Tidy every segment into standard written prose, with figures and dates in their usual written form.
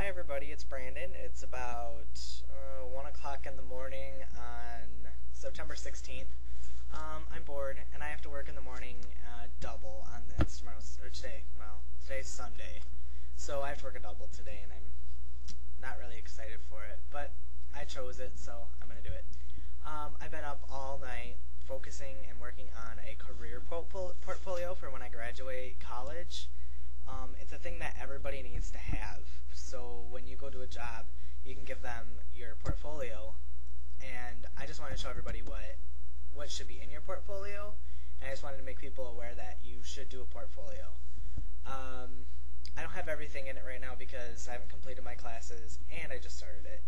Hi everybody, it's Brandon. It's about 1 o'clock in the morning on September 16th. I'm bored and I have to work in the morning double on this today. Well, today's Sunday, so I have to work a double today and I'm not really excited for it, but I chose it, so I'm going to do it. I've been up all night focusing and working on a career portfolio for when I graduate college. It's a thing that everybody needs to have. So when you go to a job, you can give them your portfolio, and I just wanted to show everybody what should be in your portfolio, and I just wanted to make people aware that you should do a portfolio. I don't have everything in it right now because I haven't completed my classes, and I just started it,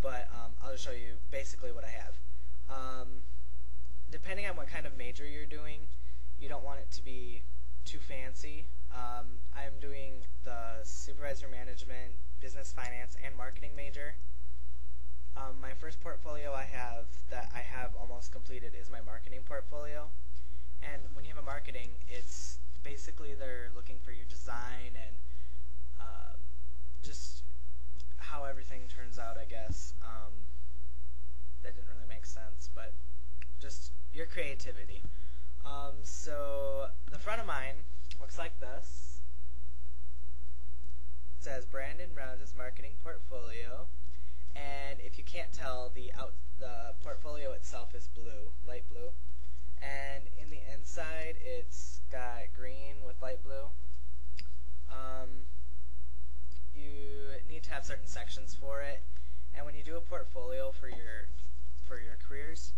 but I'll just show you basically what I have. Depending on what kind of major you're doing, you don't want it to be too fancy. I'm doing the supervisor management, business finance, and marketing major. My first portfolio I have almost completed is my marketing portfolio. And when you have a marketing, it's basically they're looking for your design and just how everything turns out, I guess. That didn't really make sense, but just your creativity. So the front of mine looks like this. It says Brandon Brown's marketing portfolio, and if you can't tell, the portfolio itself is blue, light blue, and in the inside it's got green with light blue. You need to have certain sections for it, and when you do a portfolio for your careers,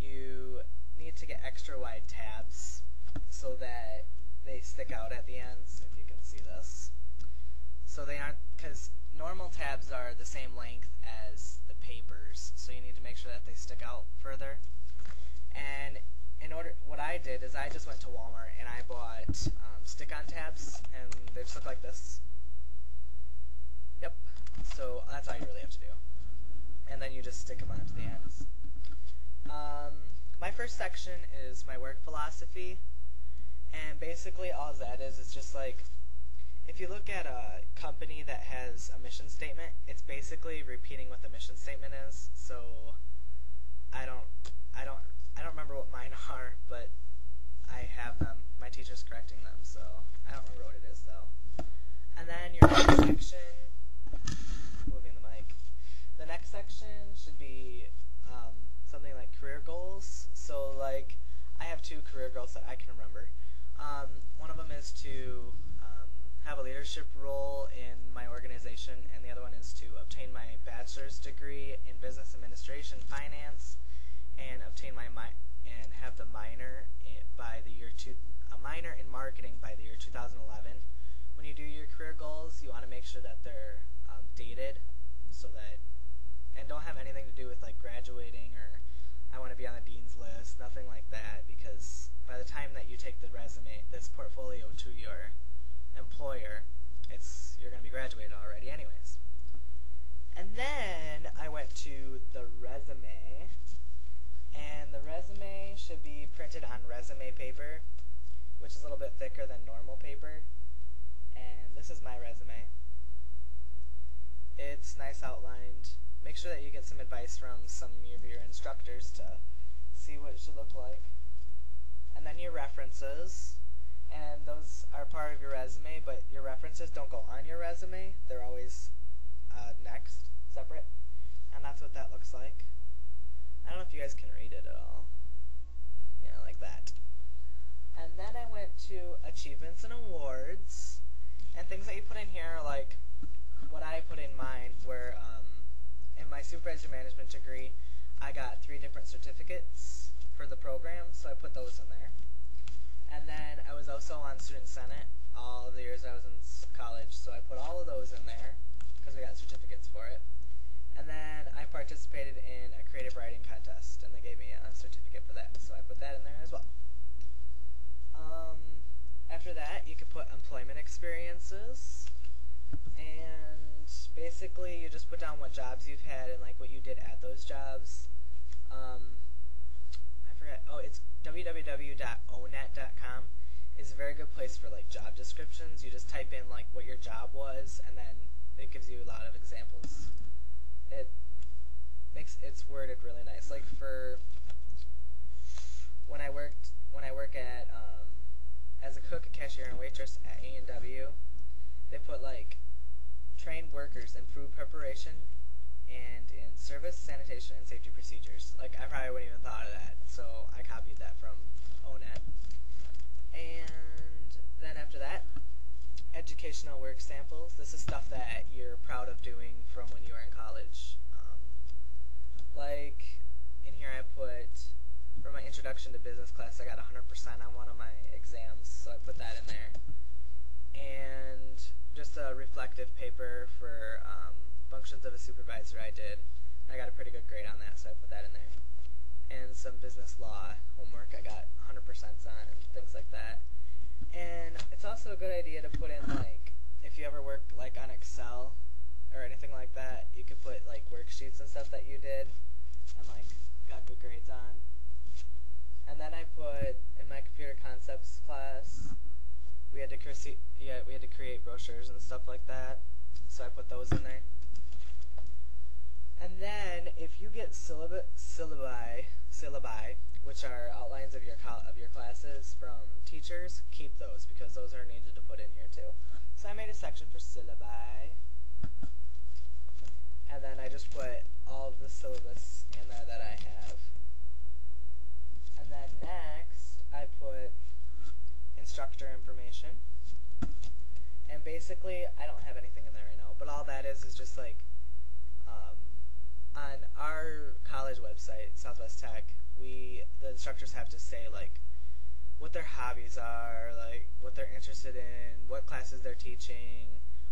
you need to get extra wide tabs so that they stick out at the ends, if you can see this. So they aren't, because normal tabs are the same length as the papers, so you need to make sure that they stick out further. And what I did is I just went to Walmart and I bought stick-on tabs, and they just look like this. Yep. So that's all you really have to do. And then you just stick them onto the ends. My first section is my work philosophy, and basically all that is just like, if you look at a company that has a mission statement, it's basically repeating what the mission statement is. So I don't remember what mine are, but I have them. My teacher's correcting them, so I don't remember what it is though. And then your next section, moving the mic. The next section should be something like career goals. So like, I have 2 career goals that I can remember. One of them is to have a leadership role in my organization, and the other one is to obtain my bachelor's degree in business administration, finance, and obtain and have the minor a minor in marketing by the year 2011. When you do your career goals, you want to make sure that they're dated, so that, and don't have anything to do with like graduating or I want to be on the dean's list, nothing like that, because by the time that you take the resume, this portfolio to your employer, you're going to be graduated already anyways. And then I went to the resume, and the resume should be printed on resume paper, which is a little bit thicker than normal paper. And this is my resume. It's nice outlined. Make sure that you get some advice from some of your instructors to see what it should look like. And then your references, and those are part of your resume, but your references don't go on your resume. They're always next, separate, and that's what that looks like. I don't know if you guys can read it at all. Yeah, like that. And then I went to achievements and awards, and things that you put in here are like what I put in mine, where in my supervisor management degree, I got 3 different certificates for the program, so I put those in there. And then I was also on Student Senate all of the years I was in college, so I put all of those in there because we got certificates for it. And then I participated in a creative writing contest, and they gave me a certificate for that, so I put that in there as well. After that, you could put employment experiences, and basically you just put down what jobs you've had and like what you did at those jobs. I forget. Oh, it's www.onet.com is a very good place for like job descriptions. You just type in like what your job was, and then it gives you a lot of examples. It's worded really nice. Like for when I work at as a cook, a cashier, and waitress at A&W, they put like trained workers in food preparation and in service, sanitation, and safety procedures. Like I probably wouldn't even thought of that, so I copied that from ONET. And then after that, educational work samples. This is stuff that you're proud of doing from when you were in college. Like in here I put, for my introduction to business class, I got 100% on one of my exams, so I put that in there. And just a reflective paper for functions of a supervisor I did. I got a pretty good grade on that, so I put that in there. And some business law homework I got 100% on, and things like that. And it's also a good idea to put in, like, if you ever work like on Excel or anything like that, you could put like worksheets and stuff that you did and like got good grades on. And then I put in my computer concepts class, we had to create brochures and stuff like that, so I put those in there. And then if you get syllabi, which are outlines of your classes from teachers, keep those because those are needed to put in here too. So I made a section for syllabi, and then I just put all of the syllabus in there that I have. And then next I put instructor information, and basically I don't have anything in there right now, but all that is just like on our college website, Southwest Tech, the instructors have to say like what their hobbies are, like what they're interested in, what classes they're teaching,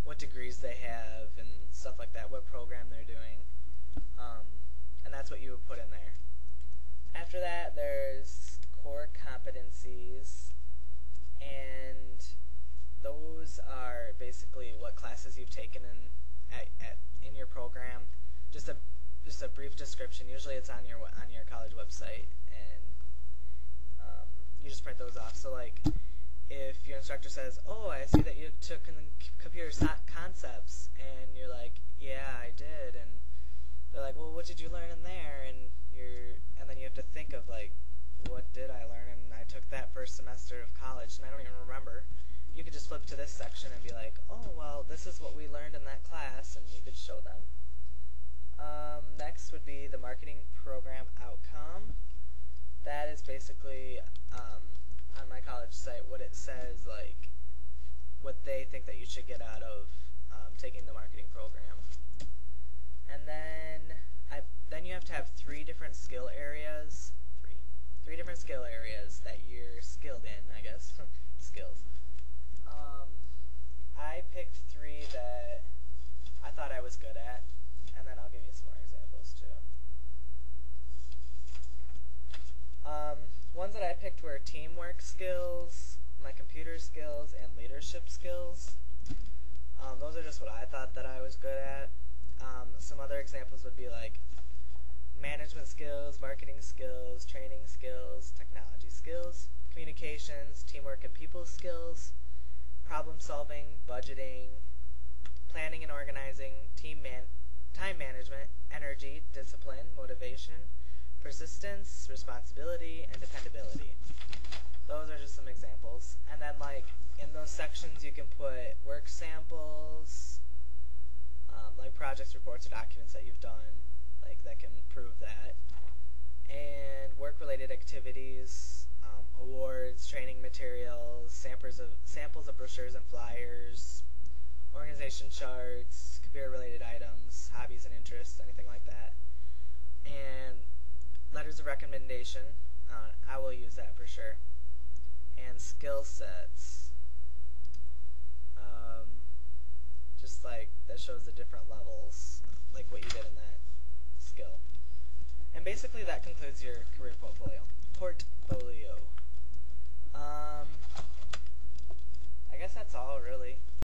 what degrees they have, and stuff like that, what program they're doing, and that's what you would put in there. After that, there's core competencies, and those are basically what classes you've taken in your program. Just a brief description. Usually it's on your college website, and you just print those off. So like if your instructor says, "Oh, I see that you took computer concepts," and you're like, "Yeah, I did," and they're like, "Well, what did you learn in there?" And then you have to think of like, what did I learn? And I took that first semester of college, and I don't even remember. You could just flip to this section and be like, "Oh, well, this is what we learned in that class," and you could show them. Next would be the marketing program outcome. That is basically on my college site what it says, like what they think that you should get out of taking the marketing program. And then you have to have three different skill areas. Three different skill areas that you're skilled in, I guess. Skills. I picked three that I thought I was good at, and then I'll give you some more examples too. Ones that I picked were teamwork skills, my computer skills, and leadership skills. Those are just what I thought that I was good at. Some other examples would be like management skills, marketing skills, training skills, technology skills, communications, teamwork and people skills, problem solving, budgeting, planning and organizing, time management, energy, discipline, motivation, persistence, responsibility, and dependability. Those are just some examples. And then like in those sections you can put work samples, like projects, reports, or documents that you've done, like that can prove that, and work-related activities, awards, training materials, samples of brochures and flyers, organization charts, computer-related items, hobbies and interests, anything like that. And letters of recommendation, I will use that for sure. And skill sets, just like that shows the different levels, like what you did in that skill. And basically that concludes your career portfolio. I guess that's all really.